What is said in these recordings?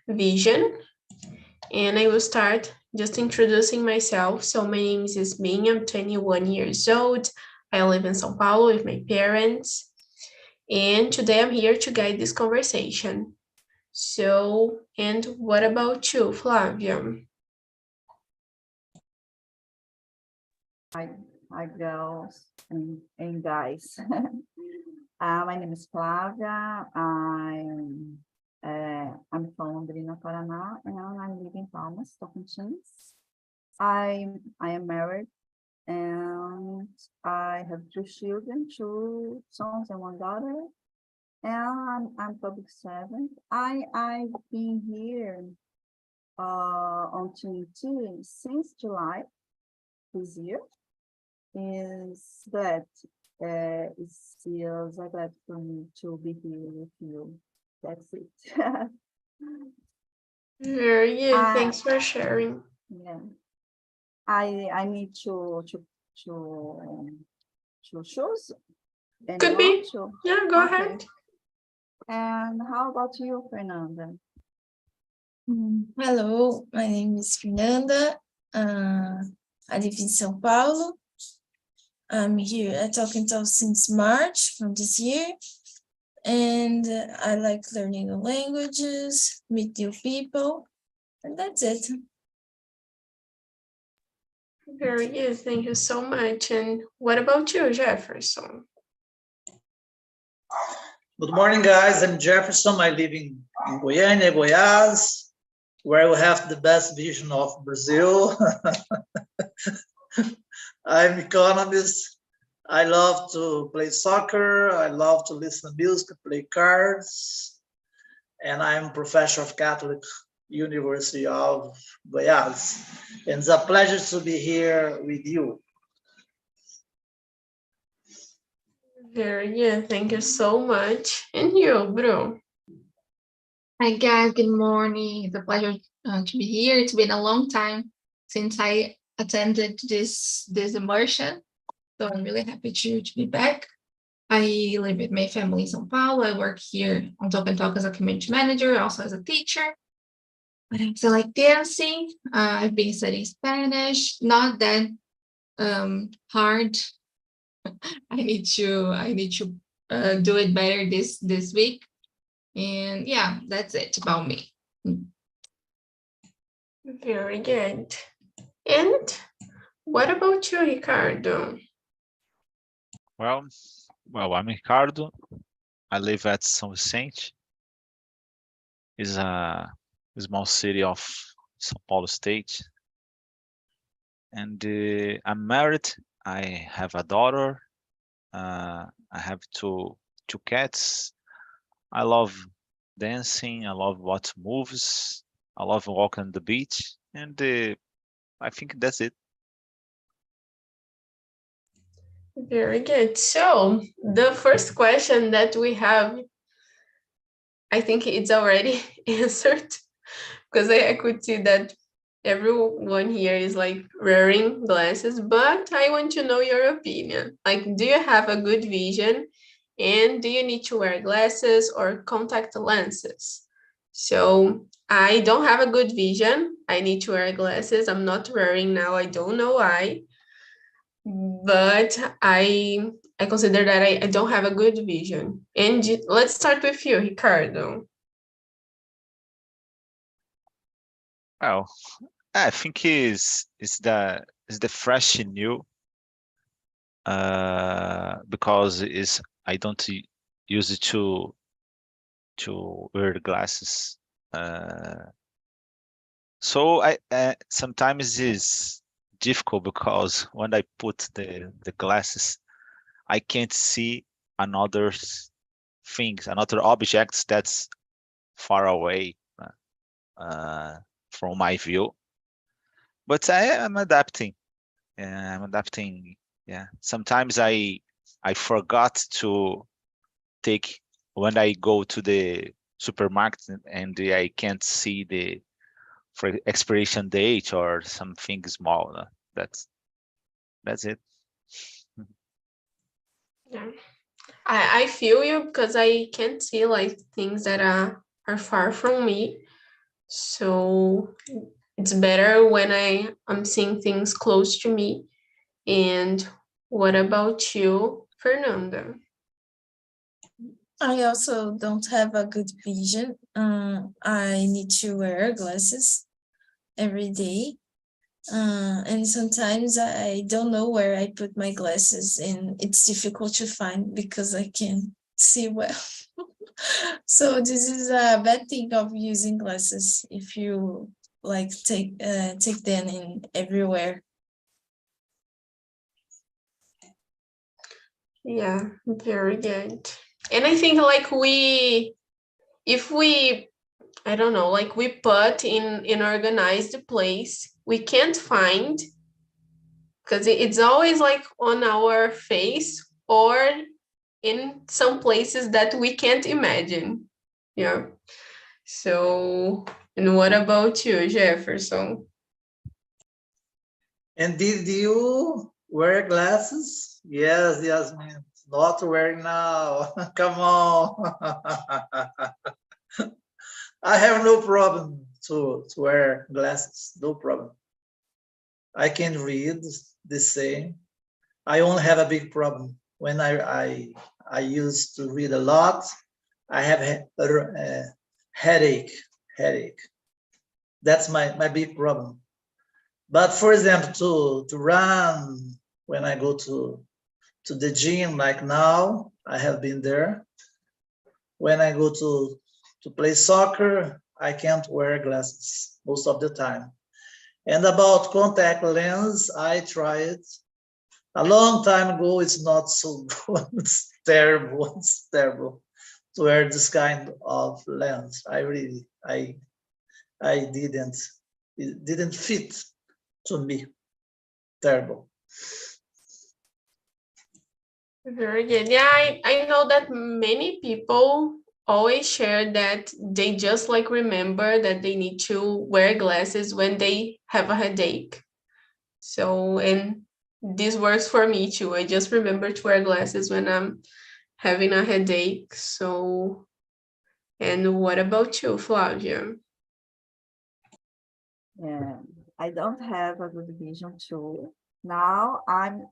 vision. And I will start just introducing myself. So my name is Yasmin, I'm 21 years old. I live in São Paulo with my parents. And today I'm here to guide this conversation. So, and what about you, Flavia? Hi girls and guys. My name is Flavia. I'm from Londrina, Paraná, and I'm living in Palmas, Tocantins. I am married, and I have 2 children, 2 sons and 1 daughter. And I'm public servant. I've been here on TNT since July this year. Is that it feels like that for me to be here with you. That's it. Very good. Thanks for sharing. Yeah, I need to choose. Could be. Yeah, go ahead. And how about you, Fernanda? Hello, my name is Fernanda. I live in São Paulo. I'm here at TALKNTALK since March from this year. And I like learning new languages, meet new people, and that's it. Very good. Thank you so much. And what about you, Jefferson? Good morning, guys. I'm Jefferson. I live in Goiânia, Goiás, where we have the best vision of Brazil. I'm economist. I love to play soccer. I love to listen to music, play cards. And I'm professor of Catholic University of Goiás. And it's a pleasure to be here with you. Very good. Thank you so much. And you, Bru? Hi, guys. Good morning. It's a pleasure to be here. It's been a long time since I attended this immersion. So I'm really happy to be back. I live with my family in São Paulo. I work here on TALKNTALK as a community manager, also as a teacher. But I also like dancing. I've been studying Spanish. Not that hard. I need to do it better this week. And yeah, that's it about me. Very good. And what about you, Ricardo? Well, I'm Ricardo. I live at São Vicente. It's a small city of São Paulo state. And I'm married. I have a daughter. I have two cats. I love dancing. I love watching movies. I love walking on the beach. And I think that's it. Very good. So the first question that we have, I think it's already answered because I could see that everyone here is like wearing glasses, but I want to know your opinion. Like, do you have a good vision? And do you need to wear glasses or contact lenses? So I don't have a good vision. I need to wear glasses. I'm not wearing now. I don't know why. But I consider that I don't have a good vision. And let's start with you, Ricardo. Well, I think is the fresh new because I don't use it to wear the glasses. So I sometimes is difficult because when I put the glasses, I can't see another things, another objects that's far away from my view. But I'm adapting. Yeah. Sometimes I forgot to take when I go to the supermarket and I can't see the expiration date or something small. That's it. Yeah, I feel you because I can't see like things that are far from me. So it's better when I'm seeing things close to me. And what about you, Fernanda? I also don't have a good vision. I need to wear glasses every day. And sometimes I don't know where I put my glasses, and it's difficult to find because I can't see well. So this is a bad thing of using glasses if you like take them in everywhere. Yeah, very good. And I think like if we, I don't know, like we put in organized place, we can't find, because it's always like on our face or in some places that we can't imagine. Yeah. So, and what about you, Jefferson? And did you wear glasses? Yes, Yasmin. Not wearing now. Come on. I have no problem to wear glasses. No problem. I can read the same. I only have a big problem when I used to read a lot. I have a headache. That's my big problem. But for example, to run when I go to the gym, like now, I have been there. When I go to play soccer, I can't wear glasses most of the time. And about contact lens, I tried a long time ago. It's not so good. It's terrible. It's terrible to wear this kind of lens. I didn't. It didn't fit to me. Terrible. Very good. Yeah, I know that many people always share that they just like remember that they need to wear glasses when they have a headache. So, and this works for me too. I just remember to wear glasses when I'm having a headache. So, and what about you, Flavia? Yeah, I don't have a good vision too. Now I'm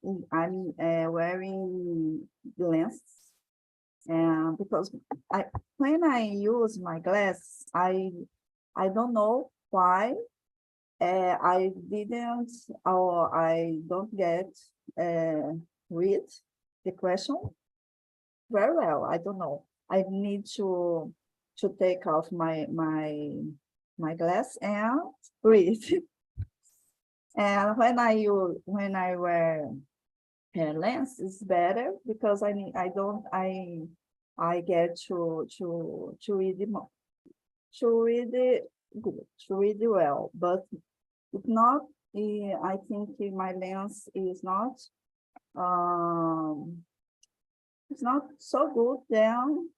wearing lenses, and because when I use my glass, I don't know why I didn't, or I don't get read the question very well. I don't know. I need to take off my glass and read. And when I wear a lens, it's better because I get to read good, to read well. But if not, I think my lens is not it's not so good. Then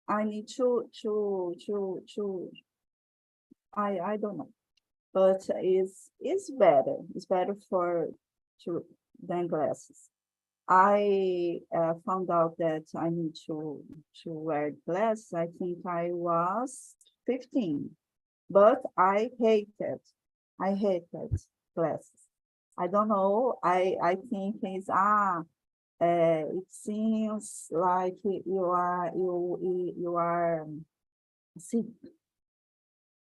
I need to I don't know, but it's better. It's better than glasses. I found out that I need to wear glasses. I think I was 15, but I hated glasses. I don't know. I think it seems like you are see,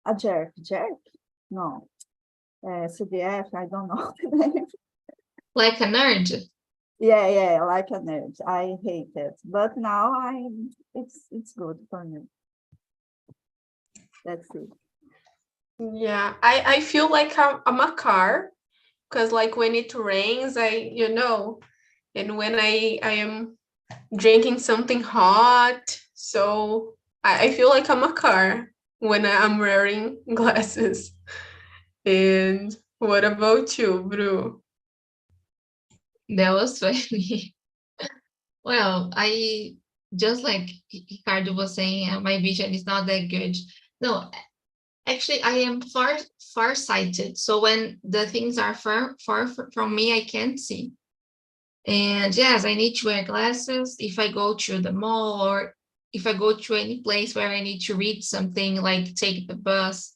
a jerk. No, CDF. I don't know the name. Like a nerd. Yeah, like a nerd. I hate it, but now it's good for me. That's it. Yeah, I feel like I'm a car, because like when it rains, and when I am drinking something hot, so I feel like I'm a car when I'm wearing glasses. And what about you, Bru? That was funny. Well, I just like Ricardo was saying, my vision is not that good. No, actually, I am far-sighted. So when the things are far from me, I can't see. And yes, I need to wear glasses if I go to the mall or if I go to any place where I need to read something, like take the bus.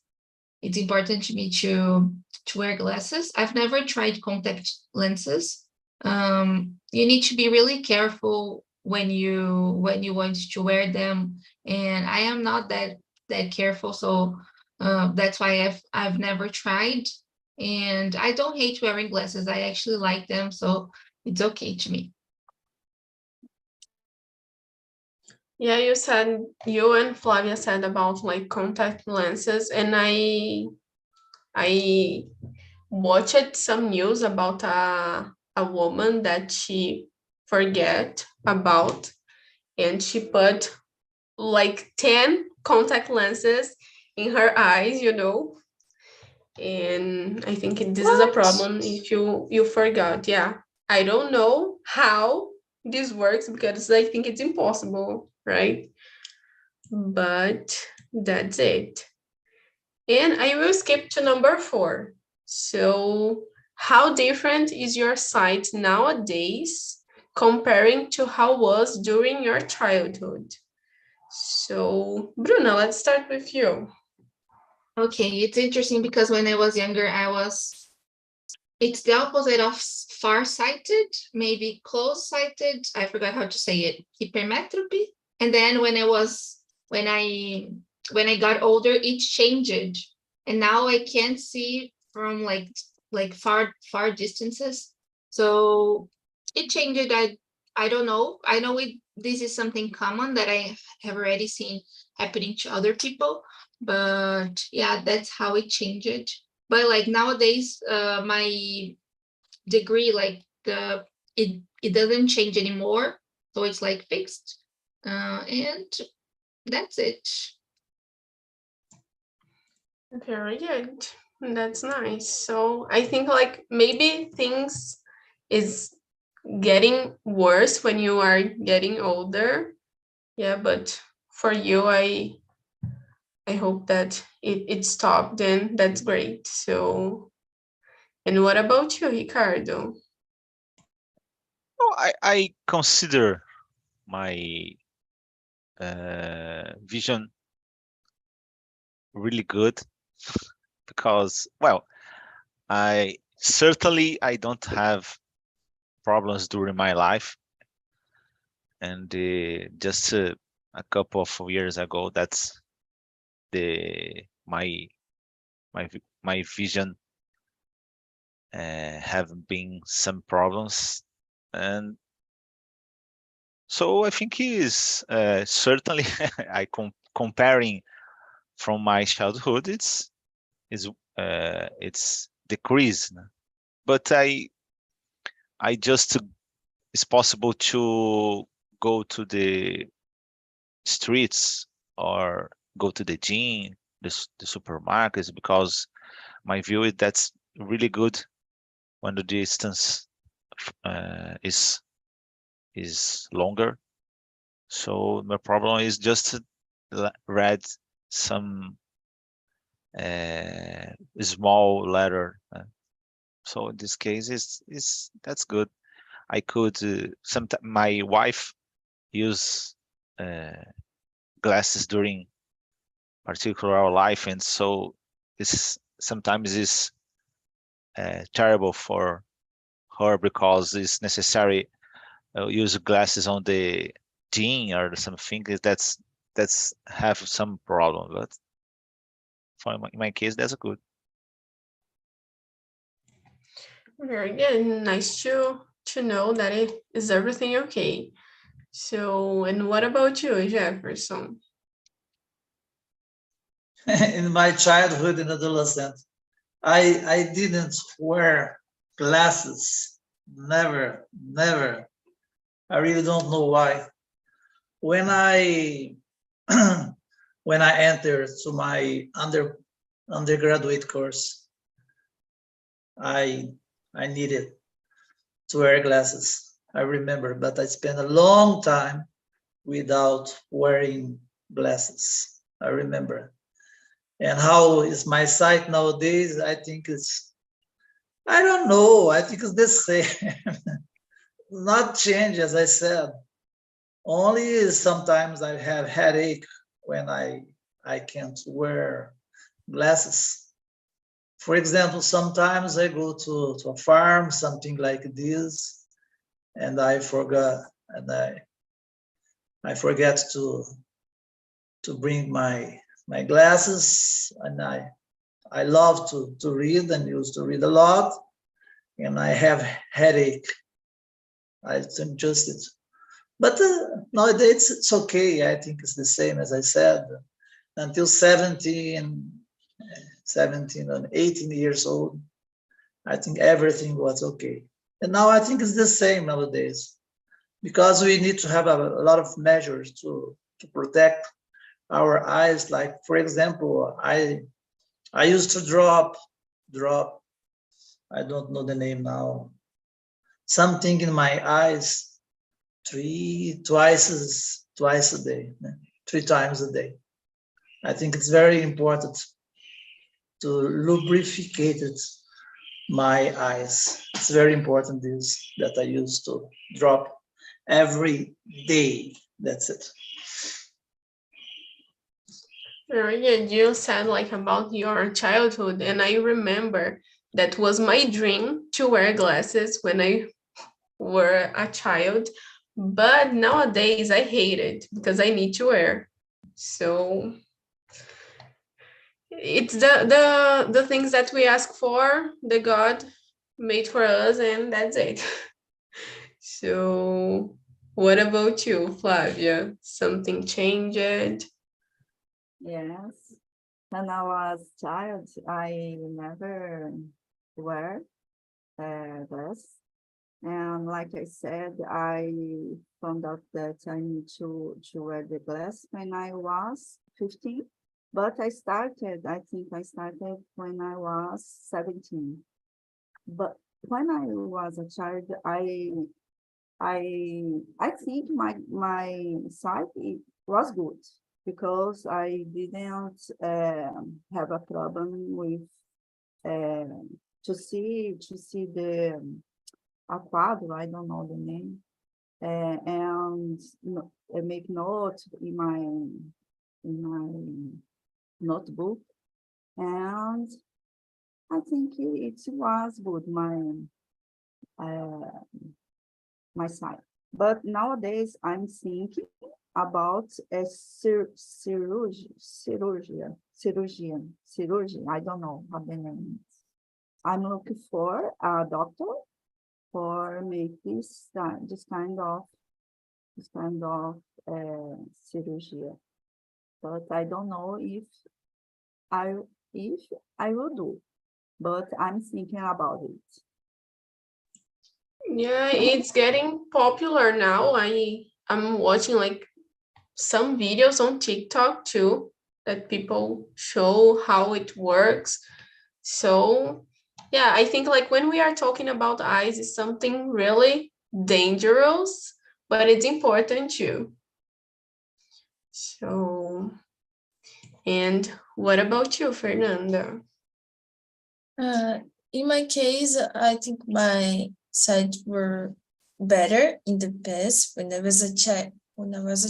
it's important to me to wear glasses. I've never tried contact lenses. You need to be really careful when you want to wear them, and I am not that careful, so that's why I've never tried. And I don't hate wearing glasses. I actually like them, so it's okay to me. Yeah, you and Flavia said about like contact lenses, and I watched some news about a woman that she forget about, and she put like 10 contact lenses in her eyes, and I think this is a problem if you forgot. Yeah, I don't know how this works because I think it's impossible, right? But that's it. And I will skip to number 4. So, how different is your sight nowadays comparing to how was during your childhood? So, Bruna, let's start with you. Okay, it's interesting because when I was younger, it's the opposite of far-sighted, maybe close-sighted. I forgot how to say it, hypermetropy. And then when I got older, it changed. And now I can't see from like far distances. So it changed. I don't know. I know this is something common that I have already seen happening to other people. But yeah, that's how it changed. But like nowadays, my degree, like it doesn't change anymore. So it's like fixed. And that's it. Very good. That's nice. So I think like maybe things is getting worse when you are getting older. Yeah, but for you, I hope that it stopped, and that's great. So, and what about you, Ricardo? Oh, I consider my vision really good because, well, I don't have problems during my life, and just a couple of years ago, that's the my vision have been some problems, and so I think is certainly I comparing from my childhood, it's decreased, but I just it's possible to go to the streets or go to the gym, the supermarkets, because my view is that's really good when the distance is longer. So my problem is just to read some small letter. So in this case, is that's good. I could sometimes my wife use glasses during particular life, and so it's sometimes is terrible for her because it's necessary use glasses on the gene or something that's have some problem. But for in my case, that's good. Very good. Nice to know that it is everything okay. So, and what about you, Jefferson? In my childhood and adolescence, I didn't wear glasses. Never, never. I really don't know why. When I when I entered to my undergraduate course, I needed to wear glasses. I remember, but I spent a long time without wearing glasses. I remember. And how is my sight nowadays? I think I don't know. I think it's the same. Not change, as I said. Only sometimes I have headache when I can't wear glasses. For example, sometimes I go to a farm, something like this, and I forget to bring my glasses, and I love to read and used to read a lot, and I have headache. I just it. But nowadays it's okay. I think it's the same as I said. Until 17 and 18 years old, I think everything was okay. And now I think it's the same nowadays, because we need to have a lot of measures to protect our eyes. Like, for example, I used to drop, I don't know the name now, something in my eyes twice a day, 3 times a day. I think it's very important to lubricate my eyes. It's very important that I used to drop every day. That's it. Very good. You said like about your childhood, and I remember that was my dream to wear glasses when I were a child. But nowadays I hate it because I need to wear. So it's the things that we ask for, the God made for us, and that's it. So what about you, Flavia? Something changed? Yes. When I was a child, I never wear glasses. And like I said, I found out that I need to wear the glass when I was 15. But I think I started when I was 17. But when I was a child, I think my sight was good, because I didn't have a problem with to see the a quadro, I don't know the name, and make notes in my notebook, and I think it was good, my sight. But nowadays I'm thinking about a surgery. I don't know how the name is. I'm looking for a doctor for make this kind of surgery, but I don't know if I will do. But I'm thinking about it. Yeah, it's getting popular now. I'm watching like some videos on TikTok too, that people show how it works. So yeah, I think like when we are talking about eyes, it's something really dangerous, but it's important too. So, and what about you, Fernanda? In my case, I think my sight were better in the past. When I was a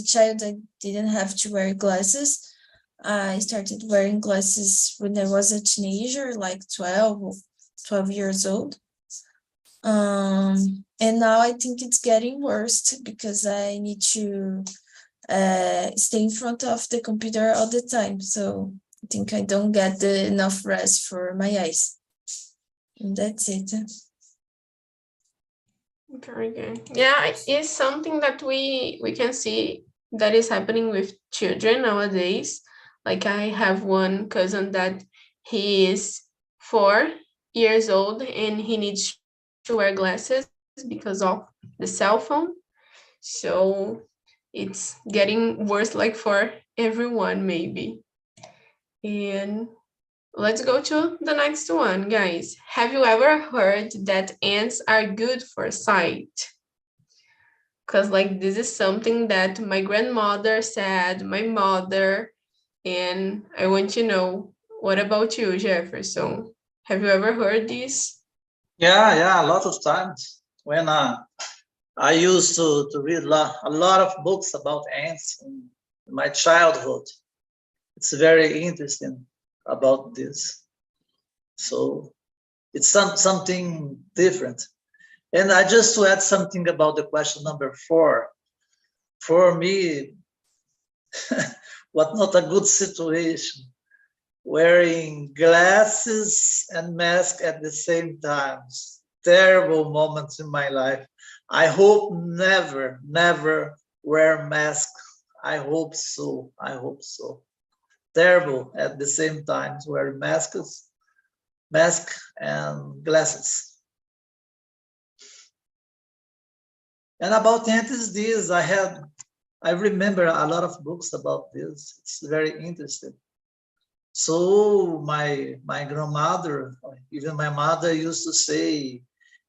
child, I didn't have to wear glasses. I started wearing glasses when I was a teenager, like 12 years old. And now I think it's getting worse because I need to stay in front of the computer all the time. So I think I don't get enough rest for my eyes. And that's it. Very good. Yeah, it's something that we can see that is happening with children nowadays. Like I have one cousin that he is 4 years old and he needs to wear glasses because of the cell phone. So it's getting worse like for everyone maybe. And let's go to the next one, guys. Have you ever heard that ants are good for sight? Because like this is something that my grandmother said, my mother, and I want to know, what about you, Jefferson? Have you ever heard this? Yeah, a lot of times. When I used to read a lot of books about ants in my childhood. It's very interesting about this. So it's something different. And I just to add something about the question number 4. For me, what not a good situation, wearing glasses and mask at the same time. Terrible moments in my life. I hope never wear mask. I hope so. Terrible at the same time, wearing mask and glasses. And about this, I remember a lot of books about this. It's very interesting. So my grandmother, even my mother used to say,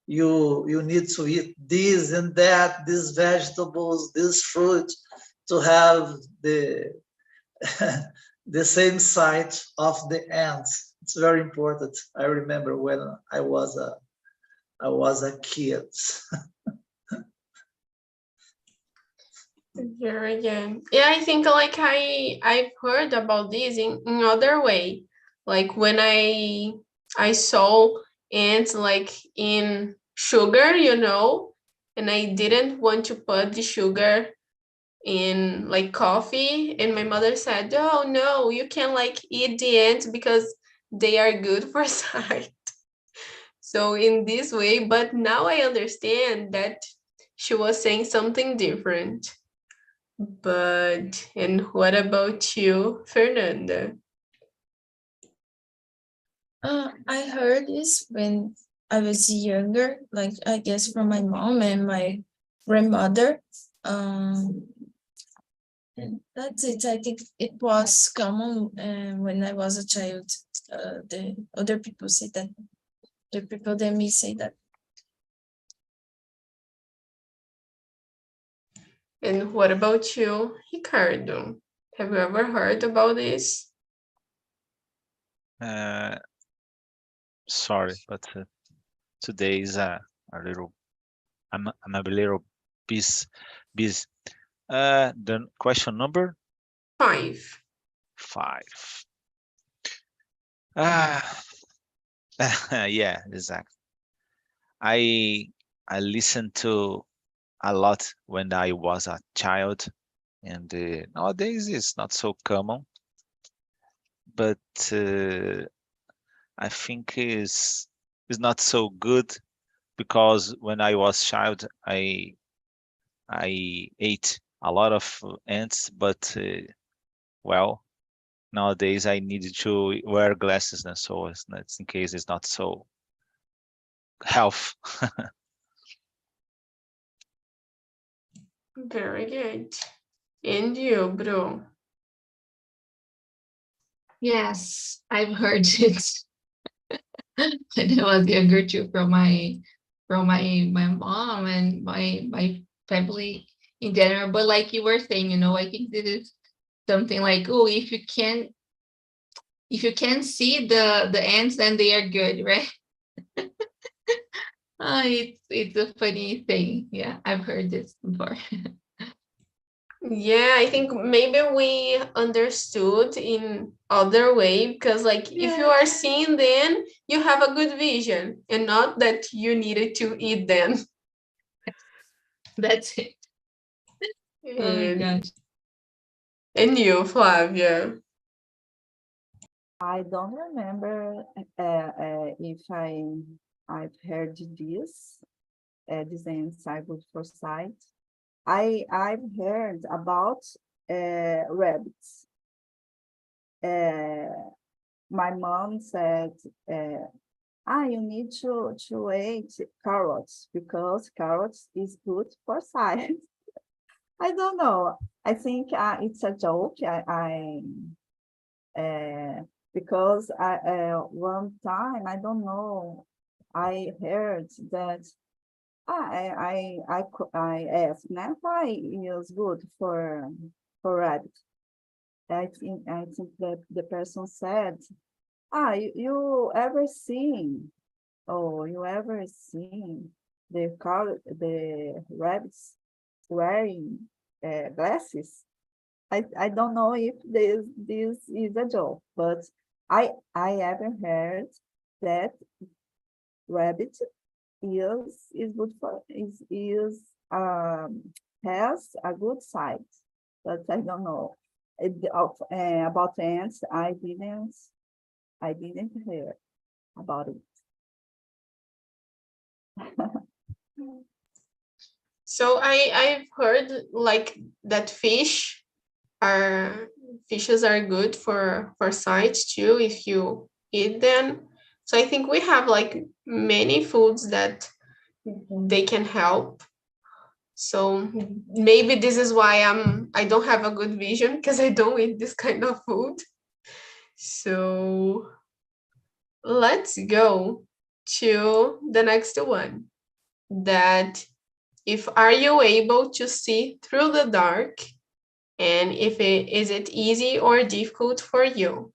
you need to eat this and that, these vegetables, this fruit, to have the the same size of the ants. It's very important. I remember when I was a kid. Very good. Yeah, I think like I've heard about this in other way. Like when I saw ants like in sugar, and I didn't want to put the sugar in like coffee, and my mother said, "Oh no, you can like eat the ants because they are good for sight." So in this way, but now I understand that she was saying something different. But, and what about you, Fernanda? I heard this when I was younger, like I guess from my mom and my grandmother. And that's it. I think it was common when I was a child. The other people say that. The people that me say that. And what about you, Ricardo? Have you ever heard about this? Sorry, but today is a little. I'm a little busy. The question number 5. 5. Yeah, exactly. I listened to a lot when I was a child, and nowadays it's not so common. But I think is not so good because when I was child, I ate a lot of ants, but well, nowadays I need to wear glasses, and so it's in case it's not so health. Very good. And you, bro? Yes, I've heard it when I was younger too from my mom and my family in general. But like you were saying, I think this is something like, oh, if you can see the ants, then they are good, right? It's a funny thing. Yeah, I've heard this before. Yeah, I think maybe we understood in other way because like if you are seeing them, you have a good vision and not that you needed to eat them. That's it. Oh gosh. And you, Flavia? I don't remember if I've heard this inside good for sight. I've heard about rabbits. My mom said, you need to eat carrots because carrots is good for sight. I don't know. I think it's a joke. Because one time, I don't know, I heard that I asked now why is good for rabbit. I think that the person said, you ever seen the rabbits wearing glasses? I don't know if this is a joke, but I ever heard that rabbit is good for has a good sight, but I don't know. About ants, I didn't hear about it. So I've heard like that fishes are good for sight too if you eat them. So I think we have like many foods that they can help. So maybe this is why I don't have a good vision, because I don't eat this kind of food. So let's go to the next one. That if are you able to see through the dark, and is it easy or difficult for you?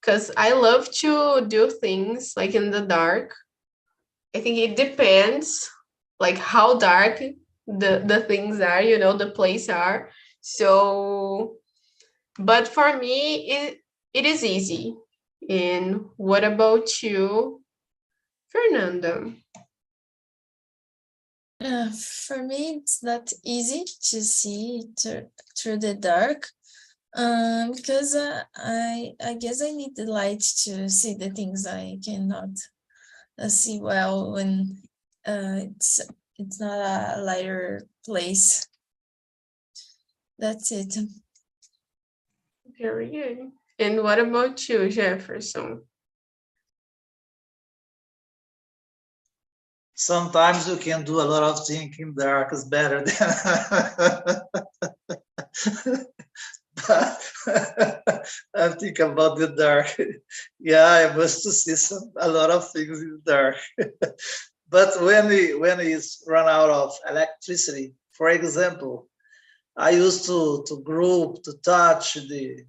Because I love to do things like in the dark. I think it depends like how dark the things are, the place are. So, but for me, it is easy. And what about you, Fernanda? For me, it's not easy to see through the dark, because I guess I need the light to see the things I cannot see well when it's not a lighter place. That's it. Very good. And what about you, Jefferson? Sometimes you can do a lot of thinking dark is better than I think about the dark. Yeah, I must see a lot of things in the dark. But when it's run out of electricity, for example, I used to group, to touch the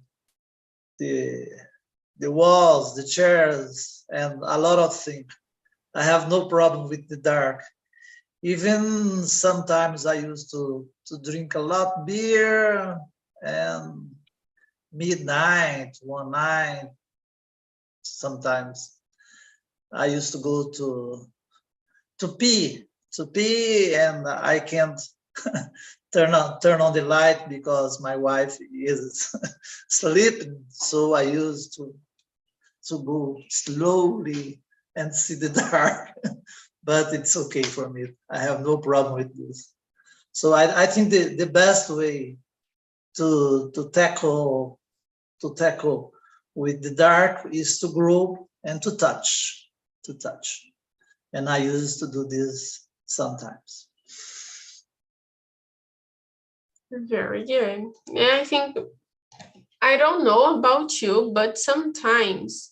walls, the chairs, and a lot of things. I have no problem with the dark. Even sometimes I used to drink a lot beer, and midnight, one night, sometimes I used to go to pee, and I can't turn on the light because my wife is sleeping. So I used to go slowly and see the dark. But it's okay for me. I have no problem with this. So I think the best way to tackle with the dark is to group and to touch. And I used to do this sometimes. Very good. And I think, I don't know about you, but sometimes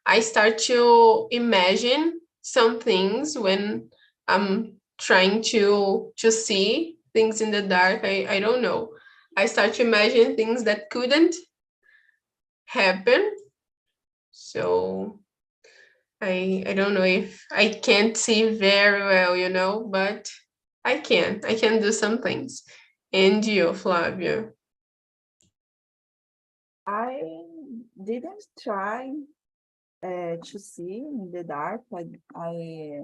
I start to imagine some things when I'm trying to see things in the dark. I don't know. I start to imagine things that couldn't happen. So I don't know if I can't see very well, but I can do some things. And you, Flavia? I didn't try to see in the dark. I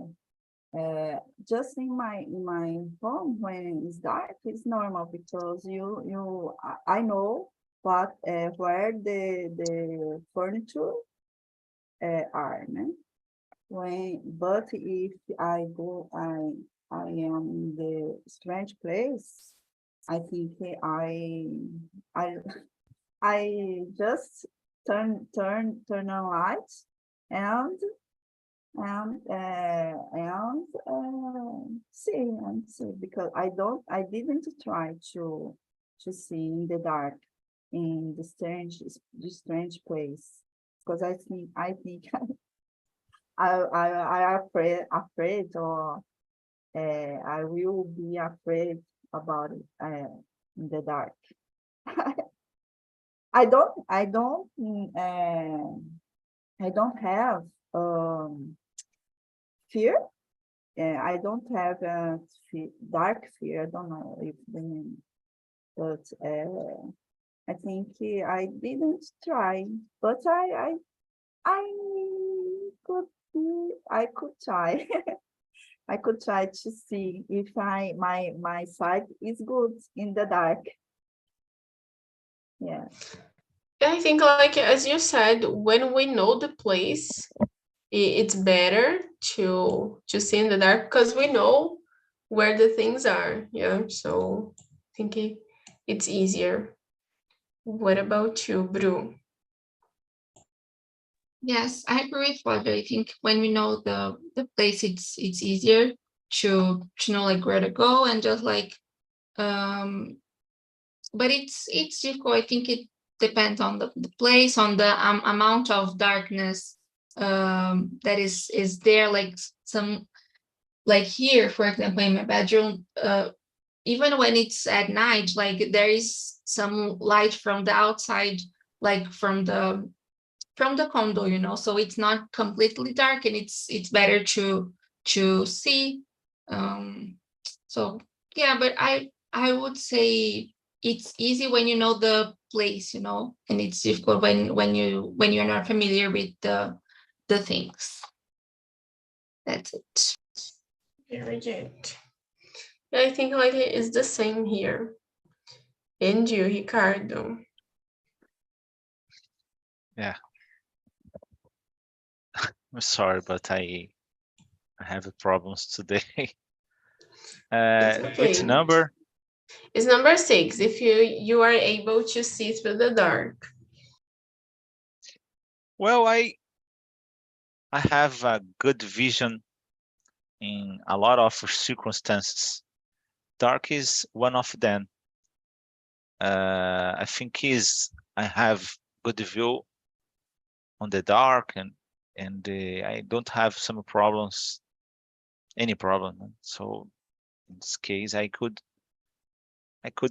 just in my home when it's dark, it's normal because I know what where the furniture are, né? But if I am in the strange place, I think I I just turn on lights and see because I didn't try to see in the dark in the strange place because I think I afraid or I will be afraid about it in the dark. I don't have fear. I don't have dark fear. I don't know if the name, but I think I didn't try. But I I could try. I could try to see if my sight is good in the dark. Yeah. I think, like as you said, when we know the place, it's better to see in the dark because we know where the things are. Yeah, so I think it's easier. What about you, Bru? Yes, I agree with Flavia. I think when we know the place, it's easier to know like where to go and just like but it's difficult. I think it depends on the place, on the amount of darkness that is there. Like some like here, for example, in my bedroom, even when it's at night, like there is some light from the outside, like from the condo, you know, so it's not completely dark and it's better to see. So yeah, but I would say it's easy when you know the place, you know, and it's difficult when you're not familiar with the things. That's it. Very good. Yeah, I think like it's the same here. And you, Ricardo? Yeah. I'm sorry, but I have problems today. It's Which okay. number? It's number 6. If you are able to see through the dark. Well, I have a good vision in a lot of circumstances. Dark is one of them. I think I have good view on the dark and I don't have some problems, any problem. So in this case, I could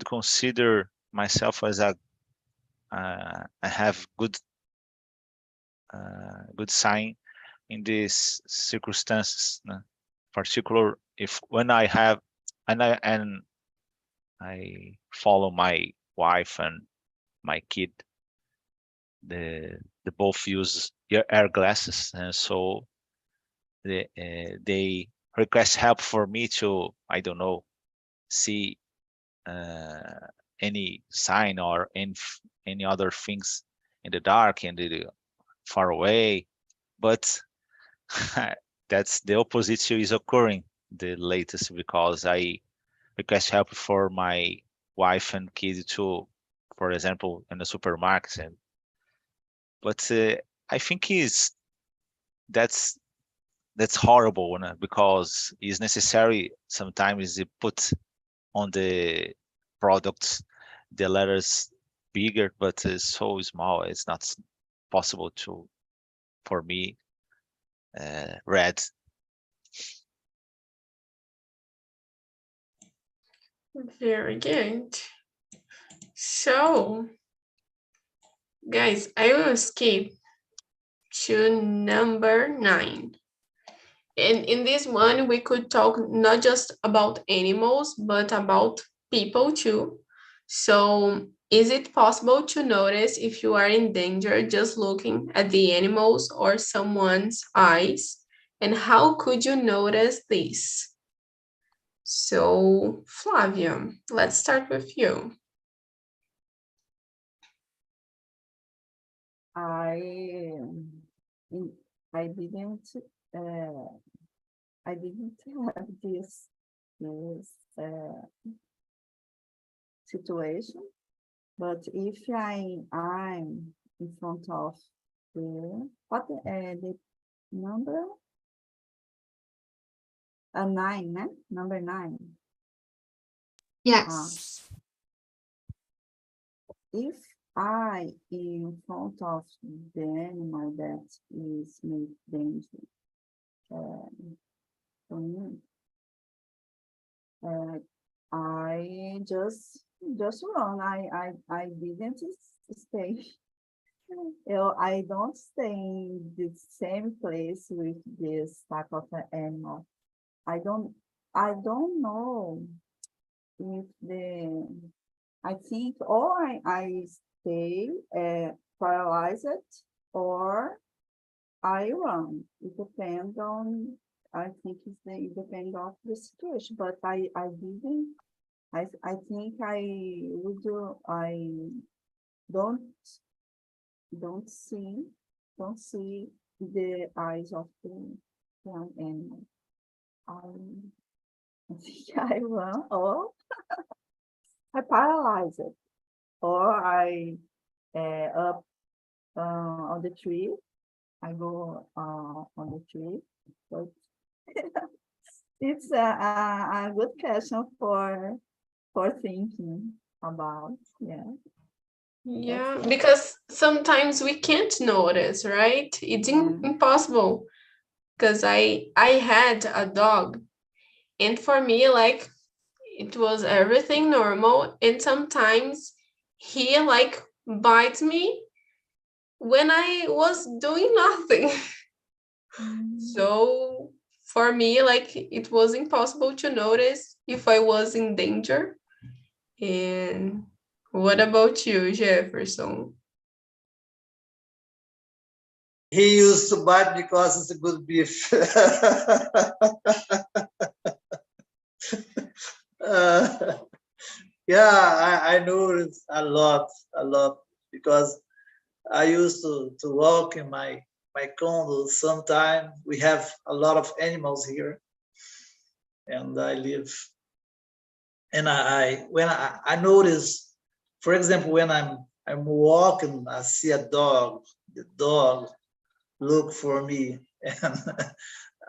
consider myself as I have good sign in these circumstances. Particular if when I have and I follow my wife and my kid. The both use air glasses, and so they request help for me to, I don't know, see uh, any sign or any other things in the dark and far away. But that's the opposite is occurring the latest because I request help for my wife and kid to, for example, in the supermarket. But I think that's horrible, because it's necessary sometimes they put on the products the letters bigger, but it's so small it's not possible to for me read. Very good. So, guys, I will skip to number 9. And in this one, we could talk not just about animals, but about people too. So, is it possible to notice if you are in danger just looking at the animals or someone's eyes? And how could you notice this? So, Flavia, let's start with you. I I didn't uh, I didn't have this situation, but if I'm in front of the number 9, né? Number 9. Yes. If I in front of the animal that is make danger for me, I just run. I didn't stay. I don't stay in the same place with this type of animal. I don't know if I think or I stay paralyzed or I run. It depends on. I think it depends on the situation, but I didn't. I think I would do. I don't don't see don't see the eyes of the young animal. I think I run or I paralyze it or I up on the tree. I go on the tree, but it's a good question for thinking about. Yeah. Yeah, because sometimes we can't notice, right? It's impossible. Because I had a dog, and for me, like, it was everything normal, and sometimes he like bites me when I was doing nothing. So for me, like, it was impossible to notice if I was in danger. And what about you, Jefferson? He used to bite because it's a good beef. Yeah, I noticed a lot, because I used to walk in my condo. Sometimes we have a lot of animals here, and I live. And when I notice, for example, when I'm walking, I see a dog. The dog look for me, and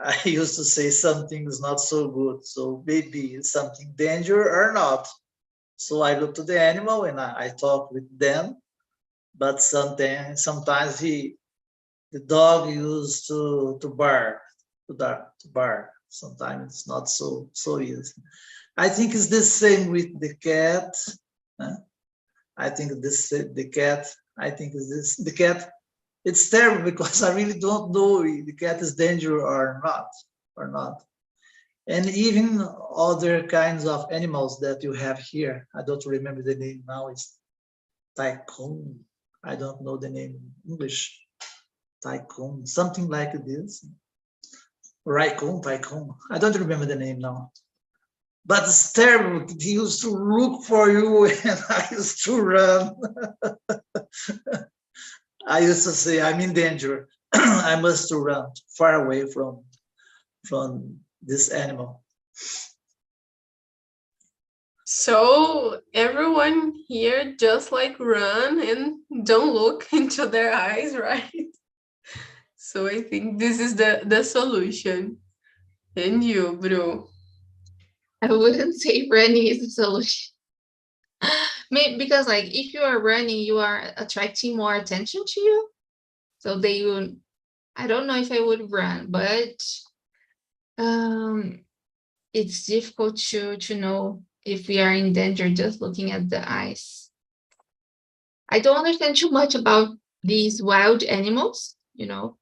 I used to say something is not so good. So maybe it's something danger or not. So I look to the animal and I talk with them. But sometimes the dog used to bark, to bark. Sometimes it's not so easy. I think it's the same with the cat. I think the cat. I think the cat. It's terrible because I really don't know if the cat is dangerous or not. And even other kinds of animals that you have here. I don't remember the name now. It's tycoon. I don't know the name in English. Tycoon, something like this. Tycoon. I don't remember the name now. But it's terrible. He used to look for you and I used to run. I used to say, I'm in danger. I must run far away from this animal. So everyone here just like run and don't look into their eyes, right? So I think this is the solution. And you, Bru? I wouldn't say running is the solution. Maybe because like if you are running, you are attracting more attention to you. So they would, I don't know if I would run, but it's difficult to know if we are in danger just looking at the eyes. I don't understand too much about these wild animals, so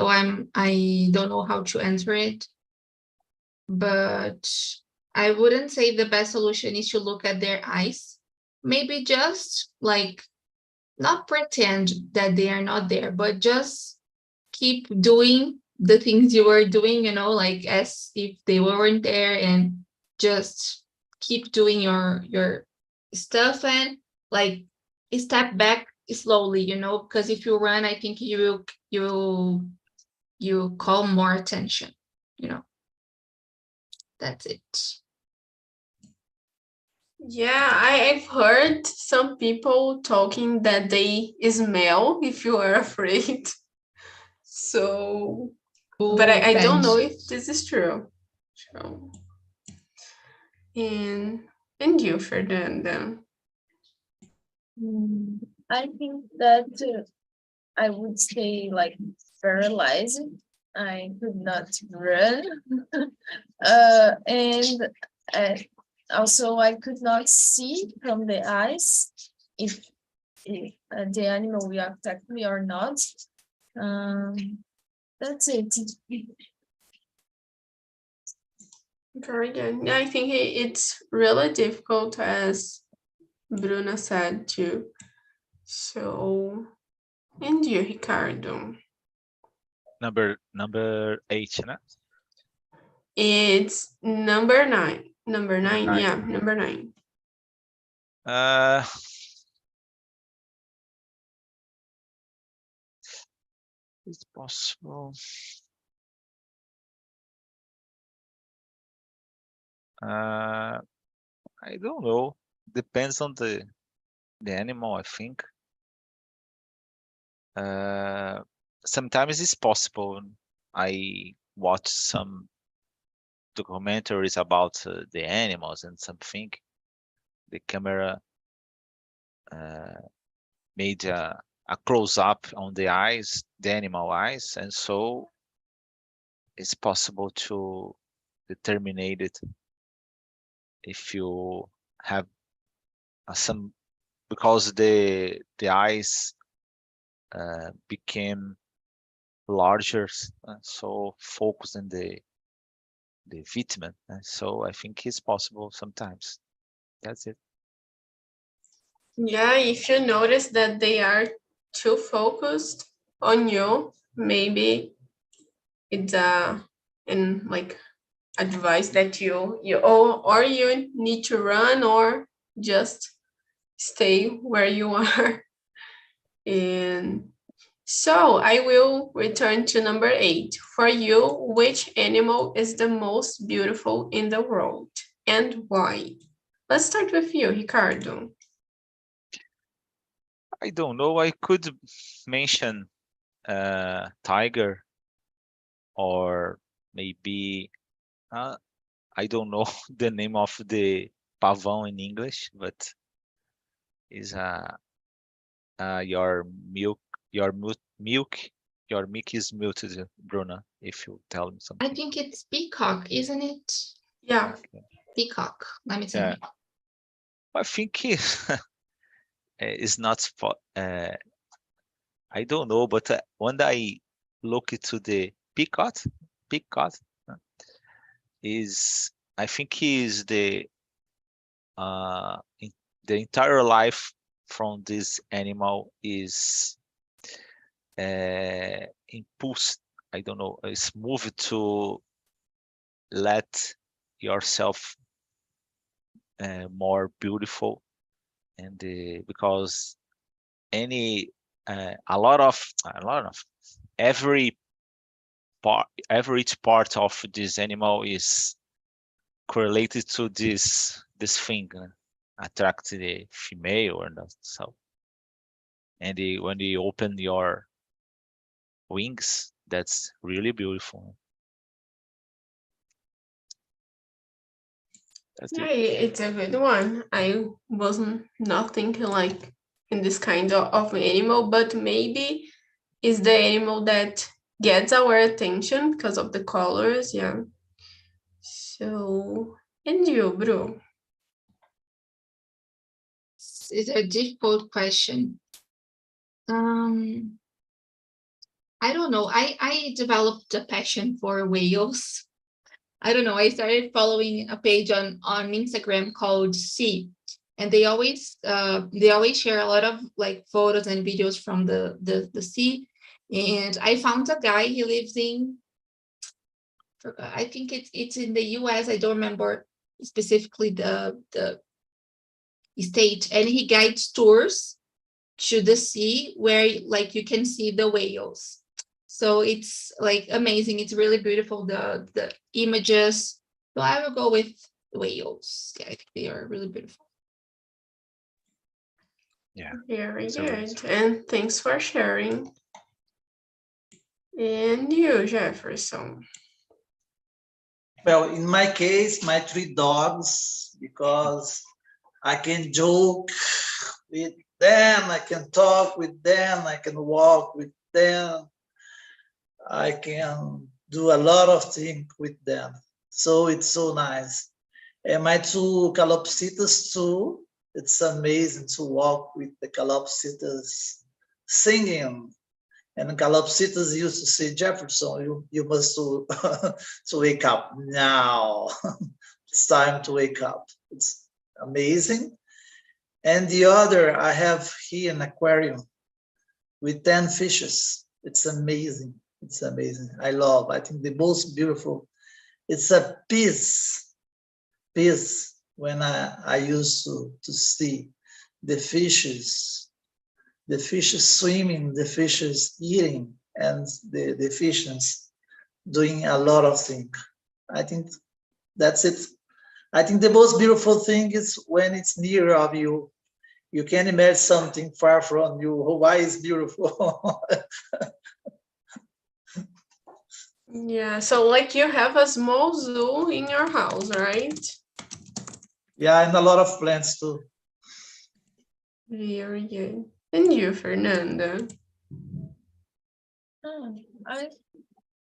I don't know how to answer it, but I wouldn't say the best solution is to look at their eyes. Maybe just like not pretend that they are not there, but just keep doing the things you were doing, like as if they weren't there, and just keep doing your stuff and like step back slowly, because if you run, I think you call more attention, that's it. Yeah, I've heard some people talking that they smell if you are afraid. So, but I don't know if this is true. So, and you, Fernanda? I think that I would stay like paralyzed. I could not run. And also I could not see from the eyes if the animal will attack me or not. That's it. Very good. Yeah, I think it's really difficult, as Bruna said too. So And you, Ricardo? Number 8, né? It's number 9. Number 9, 9. yeah, number 9. It's possible. I don't know. Depends on the animal, I think. Sometimes it's possible. I watch some documentaries about the animals and something. The camera made a close-up on the eyes, the animal eyes, and so it's possible to determine it if you have some, because the eyes became larger, so focus on the vitamin, so I think it's possible sometimes. That's it. Yeah, if you notice that they are too focused on you, maybe it's and like advice that you or you need to run or just stay where you are. And so I will return to number 8. For you, which animal is the most beautiful in the world and why? Let's start with you, Ricardo. I don't know. I could mention tiger, or maybe I don't know the name of the pavão in English, but is your milk is muted, Bruna, if you tell me something. I think it's peacock, isn't it? Yeah. Okay. Peacock. Let me tell you. I think it's not. I don't know, but when I look into the peacock is, I think he is the entire life from this animal is impulse. I don't know. It's moved to let yourself more beautiful, and because any a lot of every each part of this animal is correlated to this thing, attract the female or not. So, and when you open your wings, that's really beautiful. That's Yeah, it. it's a good one. I wasn't not thinking like in this kind of animal, but maybe it's the animal that gets our attention because of the colors. Yeah. So, and you, Bru? It's a difficult question. I don't know. I developed a passion for whales. I don't know. I started following a page on Instagram called Sea, and they always share a lot of like photos and videos from the sea. And I found a guy. He lives in, I think it's in the US. I don't remember specifically the state, and he guides tours to the sea where like you can see the whales. So it's like amazing. It's really beautiful, the images. So I will go with whales. Yeah, I think they are really beautiful. Yeah. Very good. And thanks for sharing. And you, Jefferson? Well, in my case, my 3 dogs, because I can joke with them, I can talk with them, I can walk with them, I can do a lot of things with them. So it's so nice. And my 2 calopsitas too. It's amazing to walk with the calopsitas singing. And calopsitas used to say, Jefferson, you must to wake up now. It's time to wake up. It's amazing. And the other, I have here an aquarium. with 10 fishes. It's amazing. It's amazing. I think the most beautiful, it's a peace when I used to see the fishes swimming, the fishes eating, and the fishes doing a lot of things. I think that's it. I think the most beautiful thing is when it's near of you. You can imagine something far from you. Why is beautiful? Yeah, so like you have a small zoo in your house, right? Yeah, and a lot of plants too. Very good. And you, Fernanda?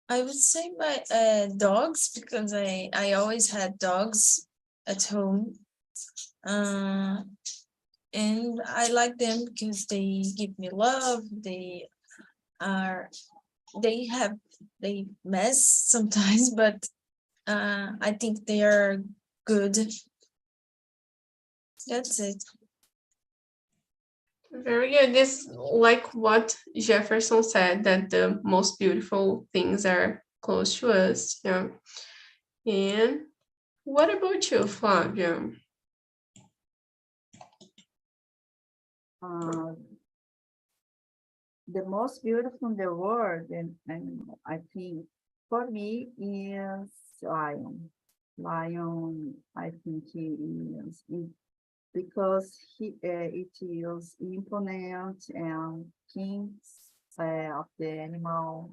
I would say my dogs, because I always had dogs at home. And I like them because they give me love. They mess sometimes, but I think they are good. That's it. Very good. This like what Jefferson said, that the most beautiful things are close to us. Yeah. And what about you, Flavia? The most beautiful in the world, and I think for me is lion. Lion, I think he is because it is imponent and king of the animal,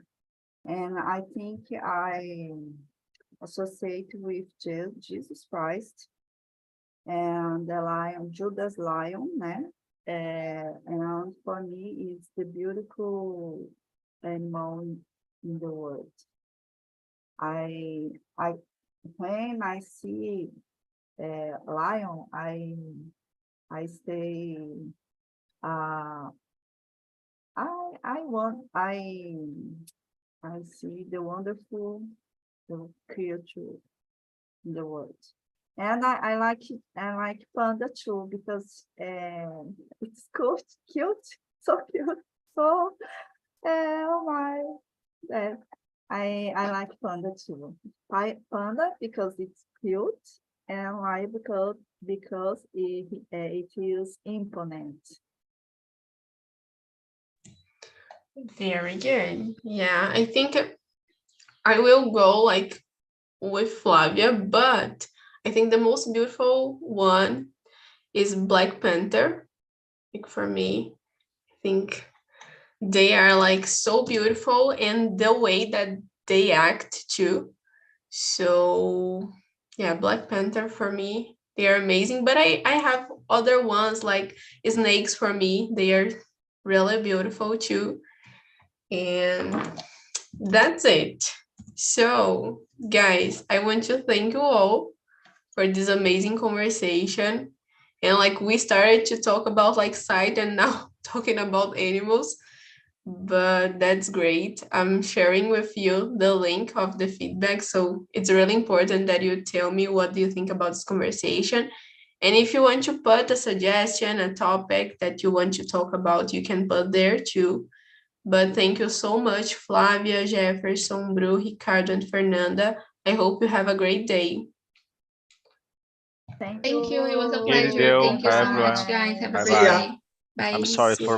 and I think I associate with Jesus Christ and the lion, Judas lion, né? And for me, it's the beautiful animal in the world. When I see a lion, I say, I see the wonderful creature in the world. And I like panda too, because it's cute, so cute. So oh my, I like panda too. Panda because it's cute, and why because it is imponent. Very good. Yeah, I think I will go like with Flavia, but I think the most beautiful one is Black Panther. Like for me, I think they are like so beautiful, and the way that they act too. So yeah, Black Panther for me, they are amazing. But I have other ones like snakes for me. They are really beautiful too. And that's it. So guys, I want to thank you all for this amazing conversation. And like we started to talk about like sight and now talking about animals, but that's great. I'm sharing with you the link of the feedback. So it's really important that you tell me what do you think about this conversation. And if you want to put a suggestion, a topic that you want to talk about, you can put there too. But thank you so much, Flavia, Jefferson, Bru, Ricardo, and Fernanda. I hope you have a great day. Thank Thank you. It was a you. pleasure. you. Thank you Bye, so everyone. much, guys. Have a Bye great bye. day. Bye. I'm sorry for